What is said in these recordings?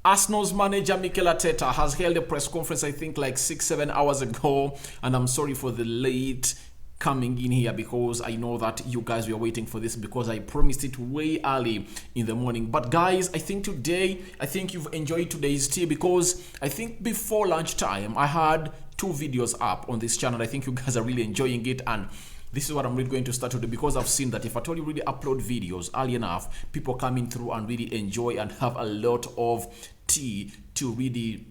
Arsenal's manager Mikel Arteta has held a press conference, I think like 6-7 hours ago, and I'm sorry for the late coming in here because I know that you guys were waiting for this because I promised it way early in the morning. But guys, I think you've enjoyed today's tea because I think before lunchtime I had 2 videos up on this channel. I think you guys are really enjoying it, and this is what I'm really going to start to do because I've seen that if at all you really upload videos early enough, people coming through and really enjoy and have a lot of tea to really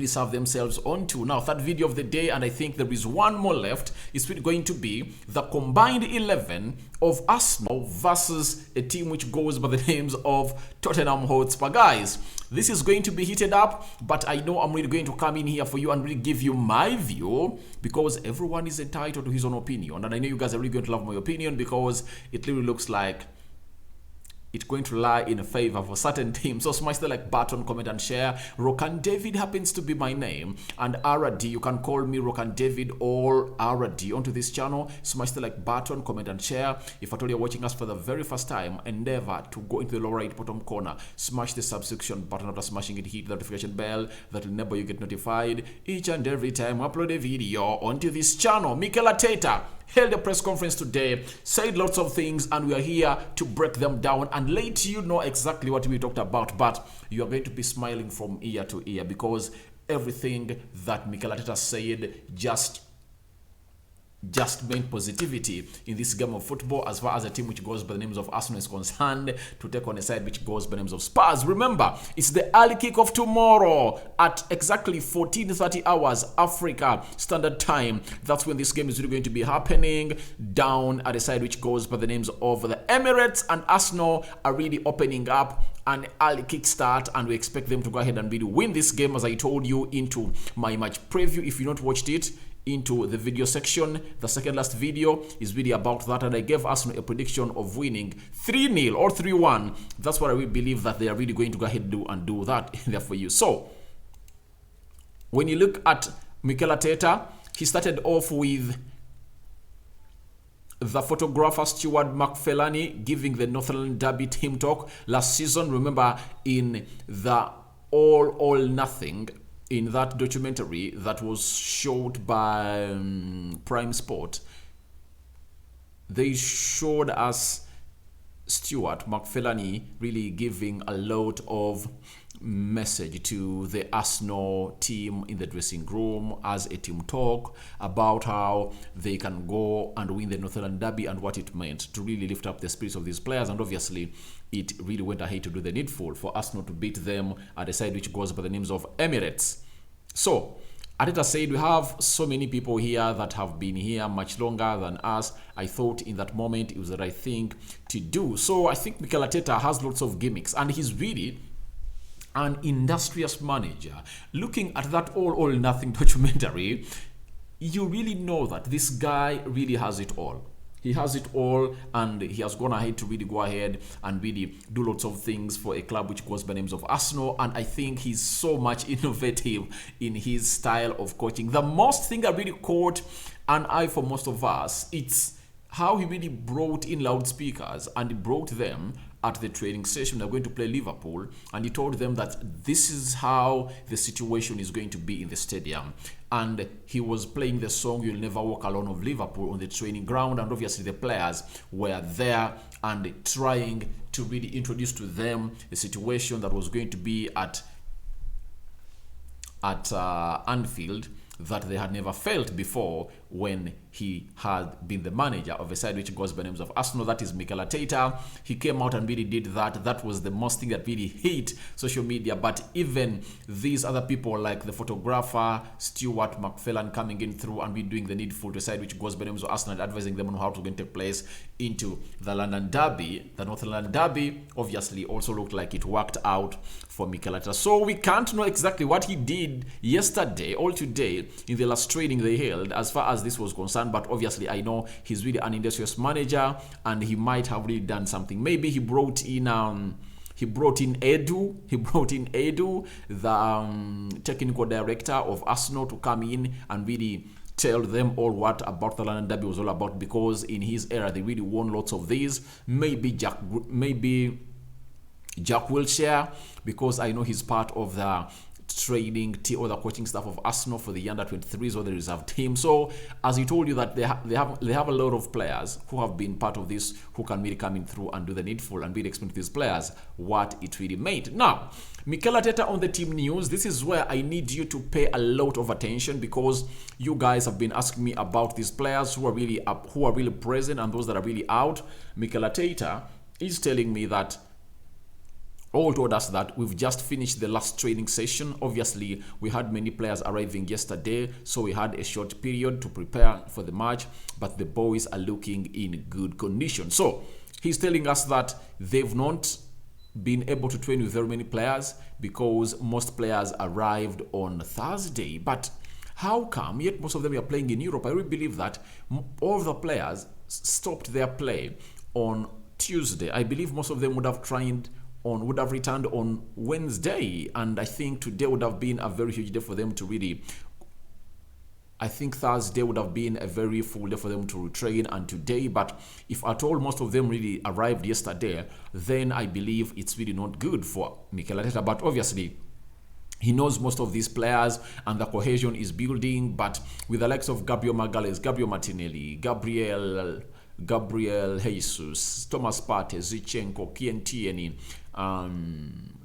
serve themselves onto. Now, third video of the day, and I think there is one more left, is really going to be the combined 11 of Arsenal versus a team which goes by the names of Tottenham Hotspur. Guys, this is going to be heated up, but I know I'm really going to come in here for you and really give you my view because everyone is entitled to his own opinion, and I know you guys are really going to love my opinion because it really looks like it's going to lie in favor for certain teams. So smash the like button, comment and share. Rokani David happens to be my name, and RD, you can call me Rokani David or RD onto this channel. Smash the like button, comment and share. If at all you're watching us for the very first time, endeavor to go into the lower right bottom corner, smash the subscription button. After smashing it, hit the notification bell that will enable you get notified each and every time I upload a video onto this channel. Mikel Arteta held a press conference today, said lots of things, and we are here to break them down and let you know exactly what we talked about. But you are going to be smiling from ear to ear because everything that Mikel Arteta said just meant positivity in this game of football as far as a team which goes by the names of Arsenal is concerned to take on a side which goes by the names of Spurs. Remember, it's the early kick-off tomorrow at exactly 14:30 hours Africa Standard Time. That's when this game is really going to be happening down at a side which goes by the names of the Emirates, and Arsenal are really opening up an early kickstart, and we expect them to go ahead and really win this game, as I told you into my match preview. If you not watched it, into the video section, the second last video is really about that, and I gave Arsenal a prediction of winning 3-0 or 3-1. That's what I really believe that they are really going to go ahead and do that there for you. So when you look at Mikel Arteta, he started off with the photographer Stuart McFellany giving the Northern Derby team talk last season. Remember, in the All or Nothing, in that documentary that was showed by Prime Sport, they showed us Stuart McFellany really giving a lot of message to the Arsenal team in the dressing room as a team talk about how they can go and win the Northern Derby and what it meant to really lift up the spirits of these players. And obviously it really went ahead to do the needful for Arsenal to beat them at a side which goes by the names of Emirates. So Arteta said, we have so many people here that have been here much longer than us. I thought in that moment it was the right thing to do. So I think Mikel Arteta has lots of gimmicks, and he's really an industrious manager. Looking at that All or Nothing documentary, you really know that this guy really has it all. He has it all, and he has gone ahead to really go ahead and really do lots of things for a club which goes by names of Arsenal. And I think he's so much innovative in his style of coaching. The most thing that really caught an eye for most of us, it's how he really brought in loudspeakers and he brought them at the training session. They're going to play Liverpool, and he told them that this is how the situation is going to be in the stadium. And he was playing the song You'll Never Walk Alone of Liverpool on the training ground, and obviously the players were there and trying to really introduce to them the situation that was going to be at Anfield that they had never felt before when he had been the manager of a side which goes by names of Arsenal. That is Mikel Arteta. He came out and really did that. That was the most thing that really hit social media. But even these other people like the photographer Stuart McFellany coming in through and be doing the needful to a side which goes by names of Arsenal, advising them on how to take place into the London Derby. The North London Derby obviously also looked like it worked out for Mikel Arteta. So we can't know exactly what he did yesterday or today in the last training they held as far as this was concerned, but obviously I know he's really an industrious manager and he might have really done something. Maybe he brought in Edu, the technical director of Arsenal, to come in and really tell them all what about the London Derby was all about, because in his era they really won lots of these. Maybe Jack Wilshere, because I know he's part of the training team or the coaching staff of Arsenal for the under 23s or the reserve team. So as he told you that they have a lot of players who have been part of this, who can really come in through and do the needful and really explain to these players what it really made. Now, Mikel Arteta on the team news. This is where I need you to pay a lot of attention, because you guys have been asking me about these players who are really up, who are really present, and those that are really out. Mikel Arteta is telling me that, all told us that we've just finished the last training session. Obviously, we had many players arriving yesterday, so we had a short period to prepare for the match, but the boys are looking in good condition. So he's telling us that they've not been able to train with very many players because most players arrived on Thursday. But how come yet most of them are playing in Europe? I really believe that all of the players stopped their play on Tuesday. I believe most of them would have returned on Wednesday, and I think today would have been a very huge day for them to really, I think Thursday would have been a very full day for them to retrain, and today, but if at all most of them really arrived yesterday, then I believe it's really not good for Mikel Arteta. But obviously he knows most of these players and the cohesion is building, but with the likes of Gabriel Magalhaes, Gabriel Martinelli, Gabriel Jesus, Thomas Partey, Zinchenko, Kientieni,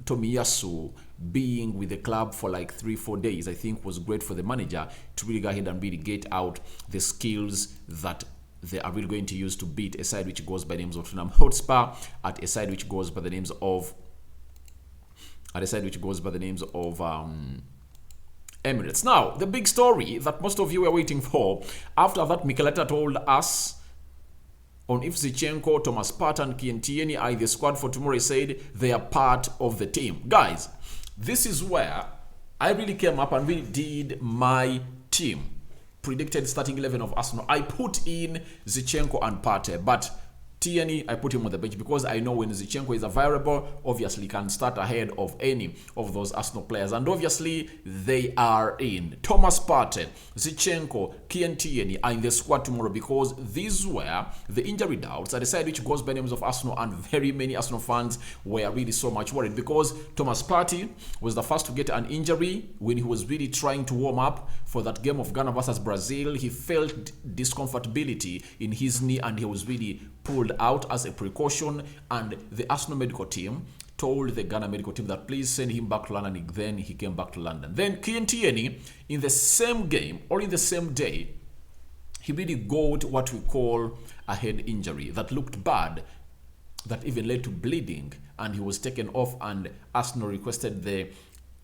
Tomiyasu being with the club for like 3-4 days, I think was great for the manager to really go ahead and really get out the skills that they are really going to use to beat a side which goes by the names of Tottenham Hotspur, at a side which goes by the names of Emirates. Now, the big story that most of you were waiting for, after that Mikel Arteta told us on if Zinchenko, Thomas Partey and Kientieni are in the squad for tomorrow, he said they are part of the team. Guys, this is where I really came up and really did my team. Predicted starting 11 of Arsenal. I put in Zinchenko and Partey, but Tierney, I put him on the bench because I know when Zinchenko is available, obviously he can start ahead of any of those Arsenal players. And obviously, they are in. Thomas Partey, Zinchenko, Tierney are in the squad tomorrow because these were the injury doubts at the side which goes by names of Arsenal, and very many Arsenal fans were really so much worried because Thomas Partey was the first to get an injury when he was really trying to warm up for that game of Ghana versus Brazil. He felt discomfortability in his knee and he was really pulled out as a precaution, and the Arsenal medical team told the Ghana medical team that please send him back to London. Then he came back to London. Then Kientieni, in the same game or in the same day, he really got what we call a head injury that looked bad, that even led to bleeding, and he was taken off, and Arsenal requested the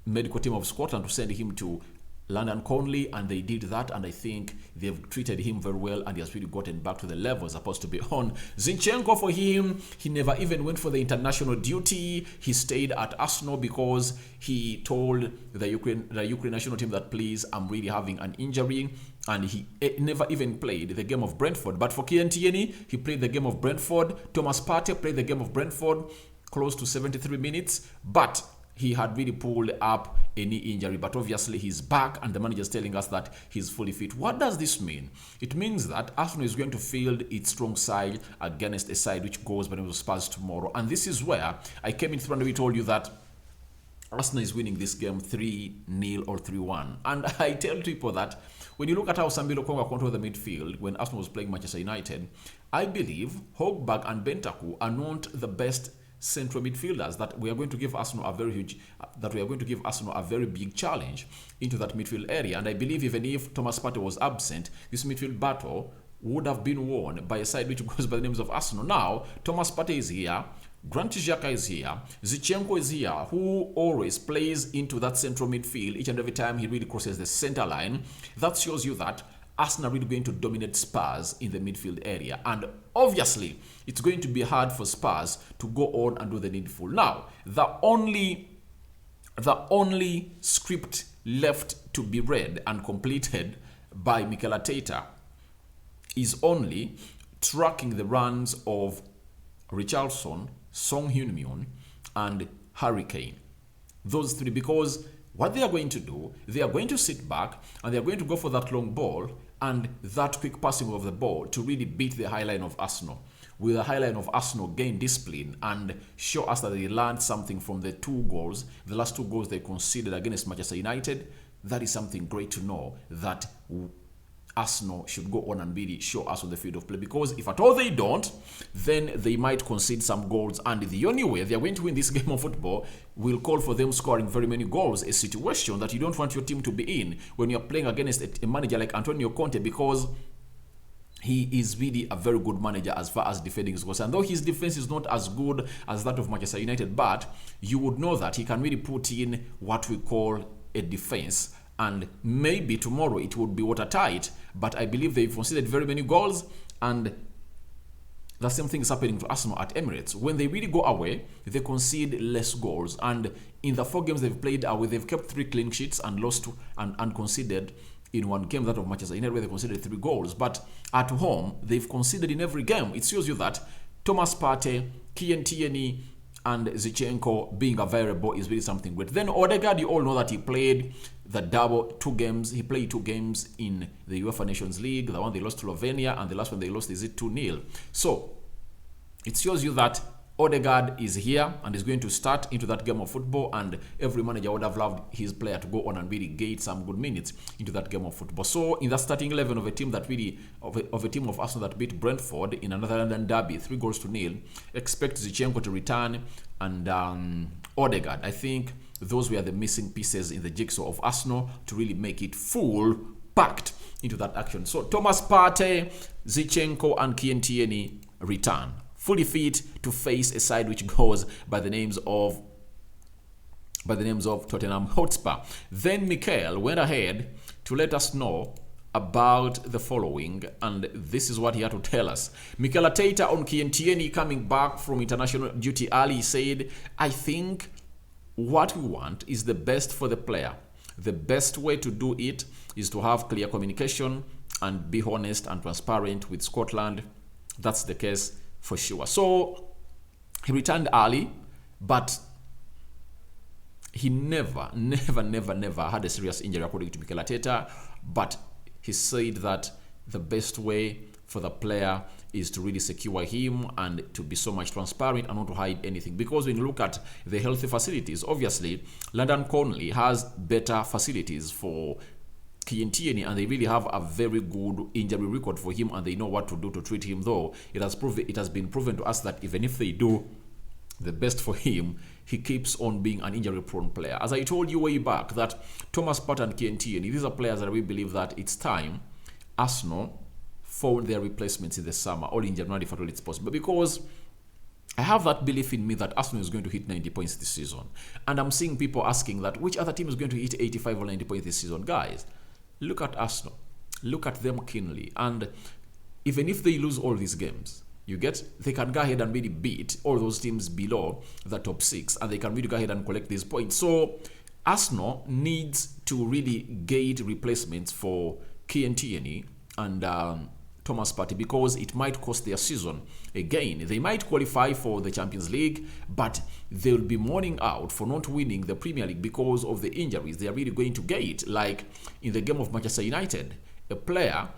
medical team of Scotland to send him to London Conley, and they did that, and I think they've treated him very well, and he has really gotten back to the level supposed to be on. Zinchenko, for him, he never even went for the international duty. He stayed at Arsenal because he told the Ukraine national team that please, I'm really having an injury, and he never even played the game of Brentford. But for Kientieni, he played the game of Brentford. Thomas Partey played the game of Brentford close to 73 minutes, but he had really pulled up a knee injury, but obviously he's back and the manager is telling us that he's fully fit. What does this mean? It means that Arsenal is going to field its strong side against a side which goes by the name of Spurs tomorrow. And this is where I came in front and we told you that Arsenal is winning this game 3-0 or 3-1. And I tell people that when you look at how Sambi Lokonga controlled the midfield when Arsenal was playing Manchester United, I believe Hogberg and Bentancur are not the best central midfielders that we are going to give Arsenal a very big challenge into that midfield area. And I believe even if Thomas Partey was absent, this midfield battle would have been won by a side which goes by the names of Arsenal. Now, Thomas Partey is here, Granit Xhaka is here, Zinchenko is here, who always plays into that central midfield each and every time he really crosses the center line. That shows you that Arsenal are really going to dominate Spurs in the midfield area. And obviously, it's going to be hard for Spurs to go on and do the needful. Now, the only script left to be read and completed by Mikel Arteta is only tracking the runs of Richarlison, Son Heung-min, and Harry Kane. Those three, because what they are going to do, they are going to sit back and they are going to go for that long ball and that quick passing of the ball to really beat the high line of Arsenal. will the high line of Arsenal gain discipline and show us that they learned something from the last two goals they conceded against Manchester United? That is something great to know, that Arsenal should go on and really show us on the field of play, because if at all they don't, then they might concede some goals, and the only way they are going to win this game of football will call for them scoring very many goals, a situation that you don't want your team to be in when you're playing against a manager like Antonio Conte, because he is really a very good manager as far as defending is concerned. Though his defense is not as good as that of Manchester United, but you would know that he can really put in what we call a defense. And maybe tomorrow it would be watertight, but I believe they've conceded very many goals, and the same thing is happening to Arsenal at Emirates. When they really go away, they concede less goals, and in the 4 games they've played away, they've kept 3 clean sheets and lost and conceded in one game, that of Manchester United, where they conceded 3 goals. But at home, they've conceded in every game. It shows you that Thomas Partey, Tierney, and Zinchenko being available is really something great. Then Odegaard, you all know that he played the double 2 games. He played 2 games in the UEFA Nations League. The one they lost to Slovenia, and the last one they lost is it 2-0. So it shows you that Odegaard is here and is going to start into that game of football, and every manager would have loved his player to go on and really get some good minutes into that game of football. So in that starting 11 of a team that really of a team of Arsenal that beat Brentford in another London derby 3-0, expect Zinchenko to return and Odegaard. I think those were the missing pieces in the jigsaw of Arsenal to really make it full packed into that action. So Thomas Partey, Zinchenko, and Tierney return fully fit to face a side which goes by the names of Tottenham Hotspur. Then Mikel went ahead to let us know about the following, and this is what he had to tell us. Mikel Arteta on Tierney coming back from international duty early said, "I think what we want is the best for the player. The best way to do it is to have clear communication and be honest and transparent with Scotland. That's the case for sure." So he returned early, but he never had a serious injury according to Mikel Arteta. But he said that the best way for the player is to really secure him and to be so much transparent and not to hide anything. Because when you look at the healthy facilities, obviously London Conley has better facilities for Tierney, and they really have a very good injury record for him, and they know what to do to treat him. Though it has been proven to us that even if they do the best for him, he keeps on being an injury-prone player. As I told you way back, that Thomas Partey and Tierney, these are players that we believe that it's time Arsenal found their replacements in the summer or in January if at all it's possible, because I have that belief in me that Arsenal is going to hit 90 points this season. And I'm seeing people asking that which other team is going to hit 85 or 90 points this season. Guys, look at Arsenal. Look at them keenly. And even if they lose all these games, they can go ahead and really beat all those teams below the top 6, and they can really go ahead and collect these points. So Arsenal needs to really get replacements for Tierney and Thomas Partey, because it might cost their season. Again, they might qualify for the Champions League, but they'll be mourning out for not winning the Premier League because of the injuries they are really going to get. Like in the game of Manchester United, a player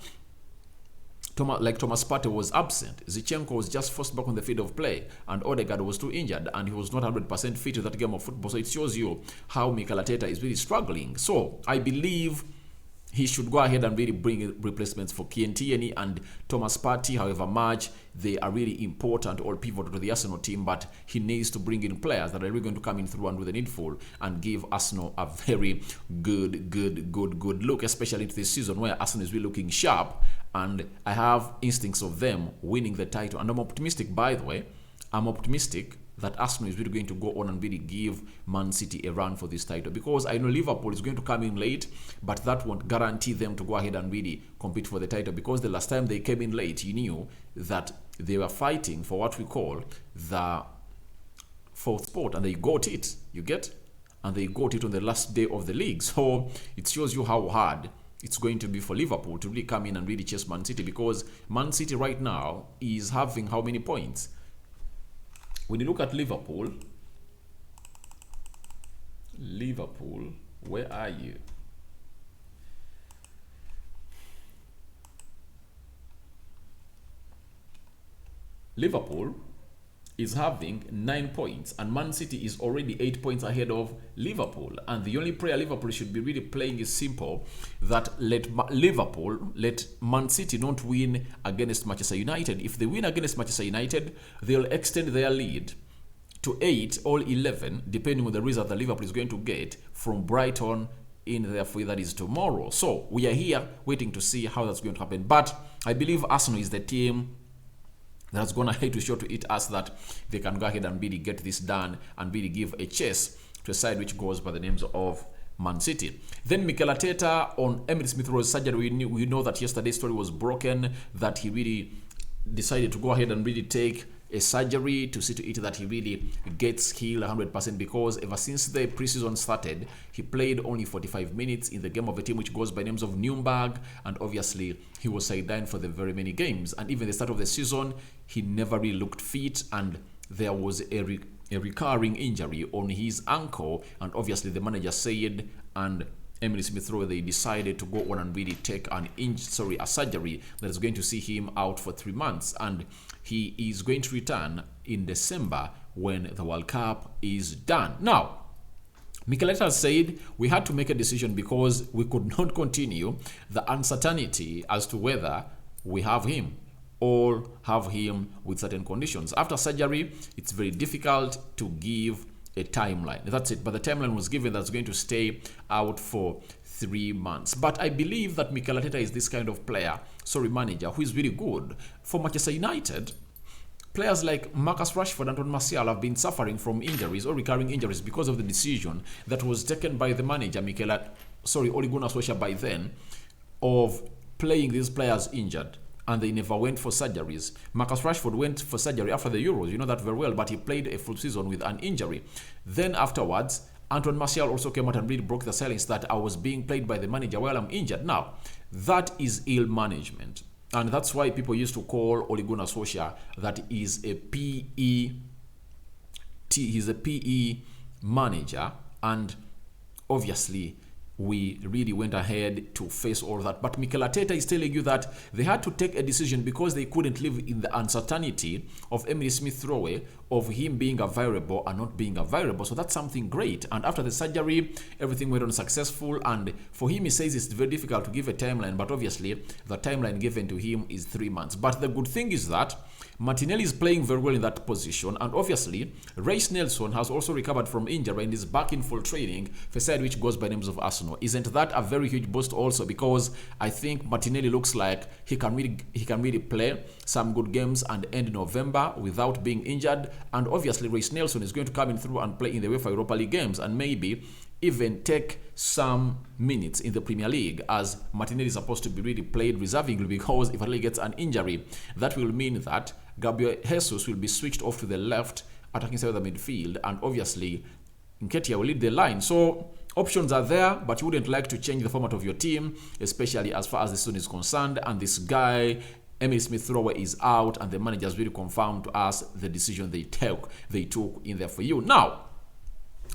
like Thomas Partey was absent. Zinchenko was just forced back on the field of play, and Odegaard was too injured, and he was not 100% fit to that game of football. So it shows you how Mikel Arteta is really struggling. So I believe he should go ahead and really bring replacements for Tierney and Thomas Partey, however much they are really important or pivotal to the Arsenal team. But he needs to bring in players that are really going to come in through and do the needful and give Arsenal a very good look, especially this season where Arsenal is really looking sharp. And I have instincts of them winning the title. And I'm optimistic, by the way. I'm optimistic that Arsenal is really going to go on and really give Man City a run for this title, because I know Liverpool is going to come in late, but that won't guarantee them to go ahead and really compete for the title, because the last time they came in late, you knew that they were fighting for what we call the 4th spot, and they got it, and they got it on the last day of the league. So it shows you how hard it's going to be for Liverpool to really come in and really chase Man City, because Man City right now is having how many points? When you look at Liverpool, where are you? Liverpool is having 9 points and Man City is already 8 points ahead of Liverpool, and the only prayer Liverpool should be really playing is simple, that let Man City not win against Manchester United. If they win against Manchester United, they'll extend their lead to 8 or 11 depending on the result that Liverpool is going to get from Brighton in their free, that is tomorrow. So we are here waiting to see how that's going to happen, but I believe Arsenal is the team that's going to hate to show to it us that they can go ahead and really get this done and really give a chase to a side which goes by the names of Man City. Then Mikel Arteta on Emile Smith Rowe's surgery. We know that yesterday's story was broken, that he really decided to go ahead and really take a surgery to see to it that he really gets healed 100%, because ever since the preseason started, he played only 45 minutes in the game of a team which goes by names of Nuremberg, and obviously he was sidelined for the very many games. And even the start of the season, he never really looked fit, and there was a recurring injury on his ankle, and obviously the manager said, and Emile Smith Rowe, they decided to go on and really take a surgery that is going to see him out for 3 months, and he is going to return in December when the World Cup is done. Now, Mikel Arteta said we had to make a decision because we could not continue the uncertainty as to whether we have him or have him with certain conditions. After surgery, it's very difficult to give a timeline. That's it. But the timeline was given that's going to stay out for 3 months. But I believe that Mikel Arteta is this kind of manager who is really good. For Manchester United, players like Marcus Rashford and Antoine Martial have been suffering from injuries or recurring injuries because of the decision that was taken by the manager, Ole Gunnar Solskjaer by then, of playing these players injured, and they never went for surgeries. Marcus Rashford went for surgery after the Euros, you know that very well, but he played a full season with an injury. Then afterwards, Antoine Martial also came out and really broke the silence that I was being played by the manager while I'm injured. Now, that is ill management. And that's why people used to call Ole Gunnar Solskjaer that he's a PE manager, and obviously we really went ahead to face all that. But Mikel Arteta is telling you that they had to take a decision because they couldn't live in the uncertainty of Emile Smith Rowe, of him being available and not being available. So that's something great. And after the surgery, everything went on successful. And for him, he says it's very difficult to give a timeline, but obviously the timeline given to him is 3 months. But the good thing is that Martinelli is playing very well in that position, and obviously Reiss Nelson has also recovered from injury and is back in full training for a side which goes by names of Arsenal. Isn't that a very huge boost also? Because I think Martinelli looks like he can really play some good games and end November without being injured, and obviously Reiss Nelson is going to come in through and play in the UEFA Europa League games and maybe even take some minutes in the Premier League, as Martinelli is supposed to be really played reservingly, because if he gets an injury, that will mean that Gabriel Jesus will be switched off to the left attacking side of the midfield, and obviously Nketiah will lead the line. So options are there, but you wouldn't like to change the format of your team, especially as far as the season is concerned, and this guy Emile Smith Rowe is out, and the managers really confirmed to us the decision they took in there for you. Now,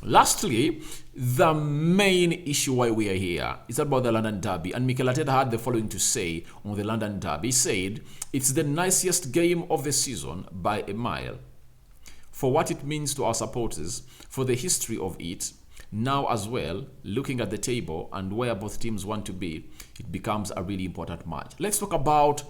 lastly, the main issue why we are here is about the London Derby, and Mikel Arteta had the following to say on the London Derby. He said, it's the nicest game of the season by a mile. For what it means to our supporters, for the history of it, now as well, looking at the table and where both teams want to be, it becomes a really important match. Let's talk about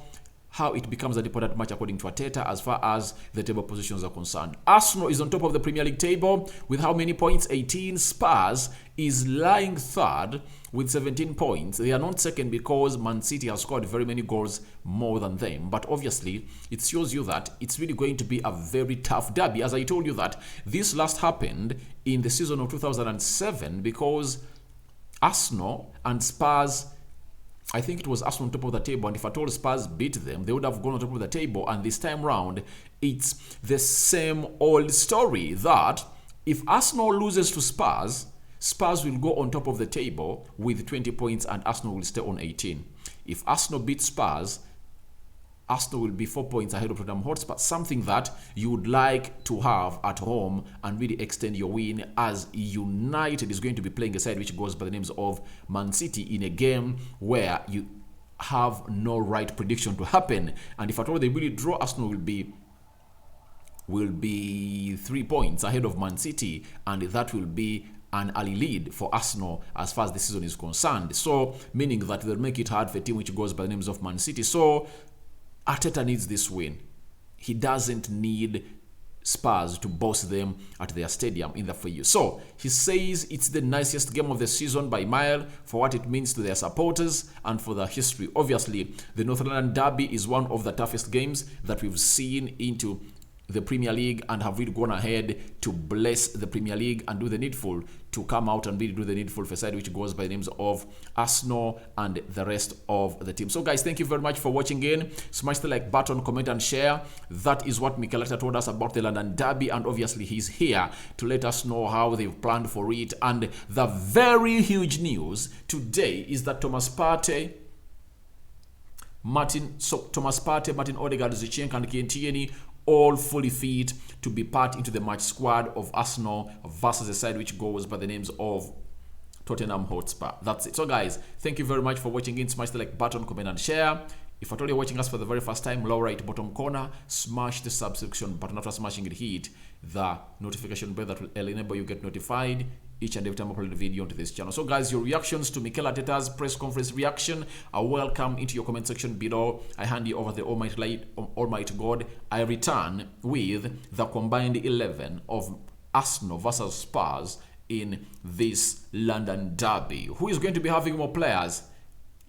how it becomes an important match according to Arteta as far as the table positions are concerned. Arsenal is on top of the Premier League table with how many points? 18. Spurs is lying third with 17 points. They are not second because Man City has scored very many goals more than them. But obviously, it shows you that it's really going to be a very tough derby. As I told you that this last happened in the season of 2007 because Arsenal and Spurs, I think it was Arsenal on top of the table, and if at all Spurs beat them, they would have gone on top of the table. And this time round, it's the same old story that if Arsenal loses to Spurs, Spurs will go on top of the table with 20 points and Arsenal will stay on 18. If Arsenal beats Spurs, Arsenal will be 4 points ahead of Tottenham Hotspur, something that you would like to have at home and really extend your win, as United is going to be playing a side which goes by the names of Man City in a game where you have no right prediction to happen. And if at all they really draw, Arsenal will be will be 3 points ahead of Man City, and that will be an early lead for Arsenal as far as the season is concerned. So, meaning that they'll make it hard for a team which goes by the names of Man City. So, Arteta needs this win. He doesn't need Spurs to boss them at their stadium in the FAU. So, he says it's the nicest game of the season by mile for what it means to their supporters and for the history. Obviously, the North London Derby is one of the toughest games that we've seen into the Premier League, and have really gone ahead to bless the Premier League and do the needful to come out and really do the needful for a side which goes by the names of Arsenal and the rest of the team. So guys, thank you very much for watching in. Smash the like button, comment and share. That is what Mikel Arteta told us about the London Derby, and obviously he's here to let us know how they've planned for it. And the very huge news today is that Thomas Partey, Martin Odegaard, Zinchenko and Tierney all fully fit to be part into the match squad of Arsenal versus a side which goes by the names of Tottenham Hotspur. That's it. So guys, thank you very much for watching in. Smash the like button, comment and share. If at all you're watching us for the very first time, lower right bottom corner, smash the subscription button. After smashing it, hit the notification bell that will enable you get notified each and every time I upload a video onto this channel. So guys, your reactions to Mikel Arteta's press conference reaction are welcome into your comment section below. I hand you over the Almighty God. I return with the combined 11 of Arsenal versus Spurs in this London Derby. Who is going to be having more players?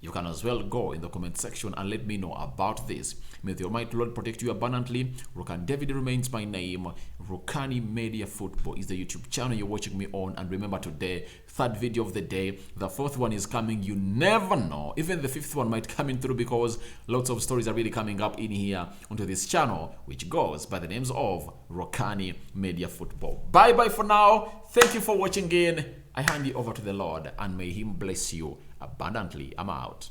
You can as well go in the comment section and let me know about this. May the Almighty Lord protect you abundantly. Rokani David remains my name. Rokani Media Football is the YouTube channel you're watching me on. And remember today, third video of the day. The fourth one is coming. You never know. Even the fifth one might come in through, because lots of stories are really coming up in here onto this channel, which goes by the names of Rokani Media Football. Bye bye for now. Thank you for watching in. I hand you over to the Lord, and may Him bless you abundantly. I'm out.